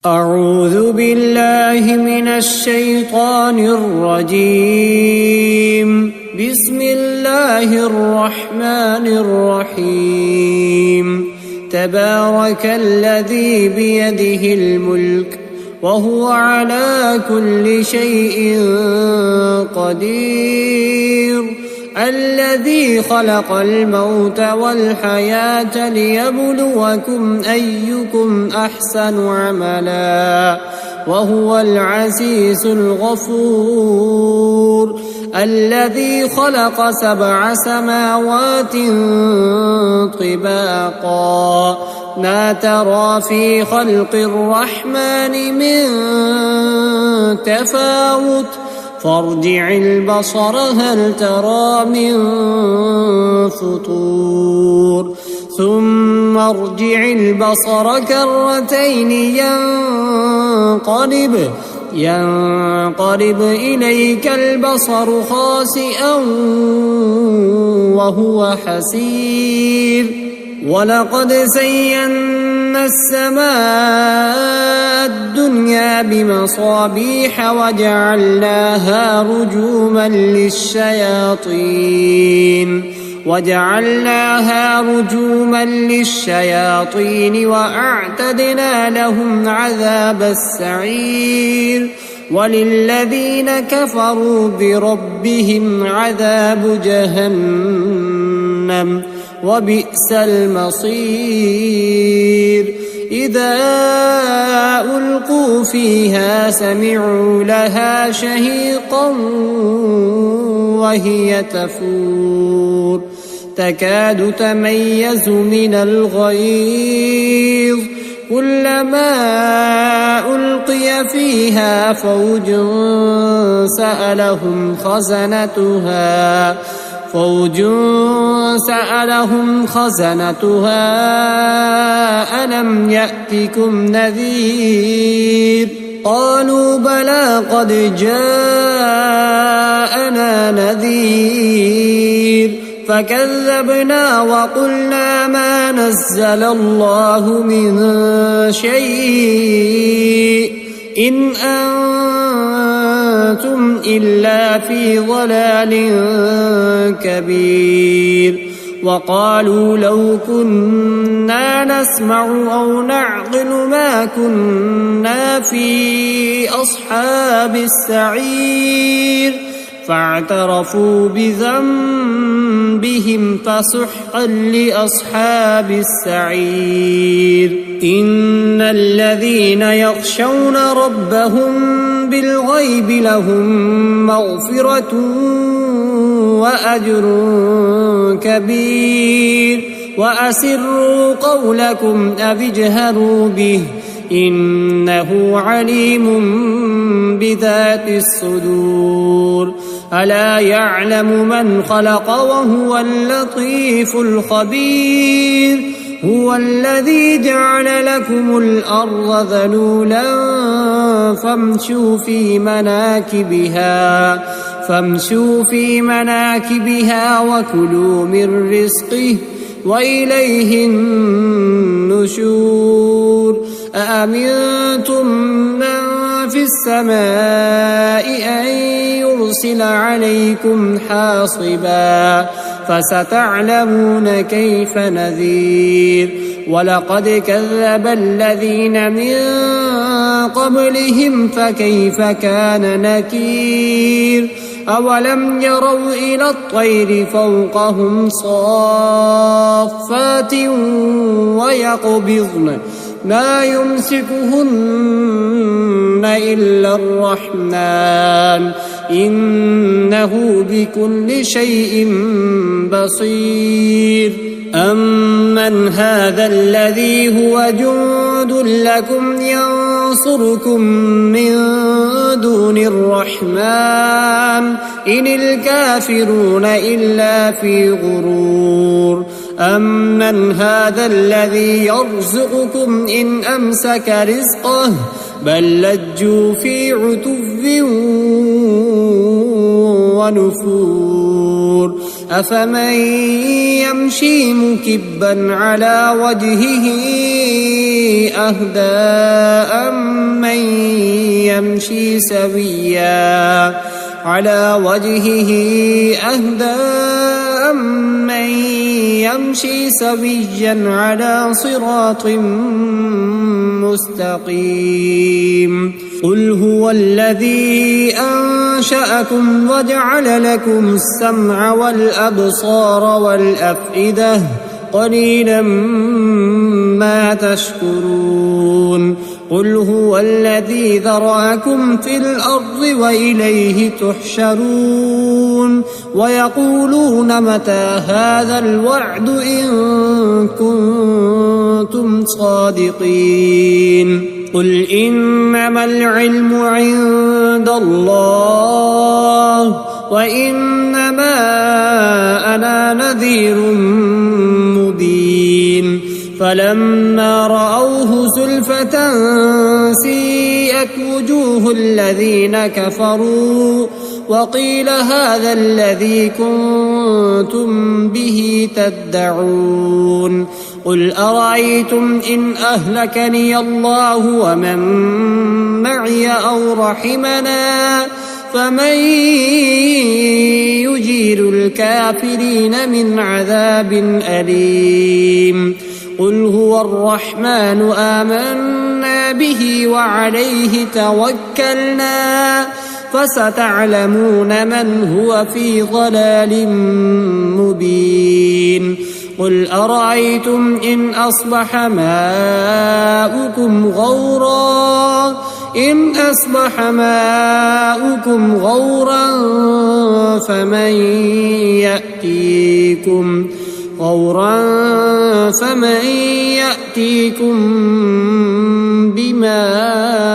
أعوذ بالله من الشيطان الرجيم. بسم الله الرحمن الرحيم. تبارك الذي بيده الملك وهو على كل شيء قدير. الذي خلق الموت والحياة ليبلوكم أيكم أحسن عملا وهو العزيز الغفور. الذي خلق 7 سماوات طباقا ما ترى في خلق الرحمن من تفاوت فارجع البصر هل ترى من فطور ثم ارجع البصر كرتين ينقلب إليك البصر خاسئا وهو حسير. ولقد زينا السماء الدنيا بمصابيح وجعلناها رجوما للشياطين وأعتدنا لهم عذاب السعير. وللذين كفروا بربهم عذاب جهنم وبئس المصير. إذا ألقوا فيها سمعوا لها شهيقا وهي تفور تكاد تميز من الغيظ كلما ألقي فيها فوج سألهم خزنتها ألم يأتكم نذير قالوا بلى قد جاءنا نذير فكذبنا وقلنا ما نزل الله من شيء إن أنتم إلا في ضلال كبير. وقالوا لو كنا نسمع أو نعقل ما كنا في أصحاب السعير فاعترفوا بذنبهم فسحقا لأصحاب السعير. إن الذين يخشون ربهم بالغيب لهم مغفرة وأجر كبير. وأسروا قولكم أو اجهروا به إنه عليم بذات الصدور. ألا يعلم من خلق وهو اللطيف الخبير. هو الذي جعل لكم الأرض ذلولا فامشوا في مناكبها وكلوا من رزقه وإليه النشور. أأمنتم من في السماء أن يرسل عليكم حاصبا فستعلمون كيف نذير. ولقد كذب الذين من قبلهم فكيف كان نكير. أولم يروا إلى الطير فوقهم صافات ويقبضن ما يمسكهن إلا الرحمن إنه بكل شيء بصير. أمن هذا الذي هو جند لكم ينصركم من دون الرحمن إن الكافرون إلا في غرور. أمن هذا الذي يرزقكم إن أمسك رزقه بل لجوا في عتو ونفور. أفمن يمشي مكبا على وجهه أهدى أمن يمشي سويا على صراط مستقيم قل هو الذي أنشأكم وجعل لكم السمع والأبصار والأفئدة قليلا ما تشكرون قل هو الذي ذرأكم في الأرض وإليه تحشرون ويقولون متى هذا الوعد إن كنتم صادقين قل إنما العلم عند الله وإنما أنا نذير مبين فلما رأوه زلفة سيئت وجوه الذين كفروا وقيل هذا الذي كنتم به تدعون قل أرأيتم إن أهلكني الله ومن معي أو رحمنا فمن يجير الكافرين من عذاب أليم قل هو الرحمن آمنا به وعليه توكلنا فستعلمون من هو في ضلال مبين قل أرأيتم إن أصبح ماؤكم غورا فمن يأتيكم بماء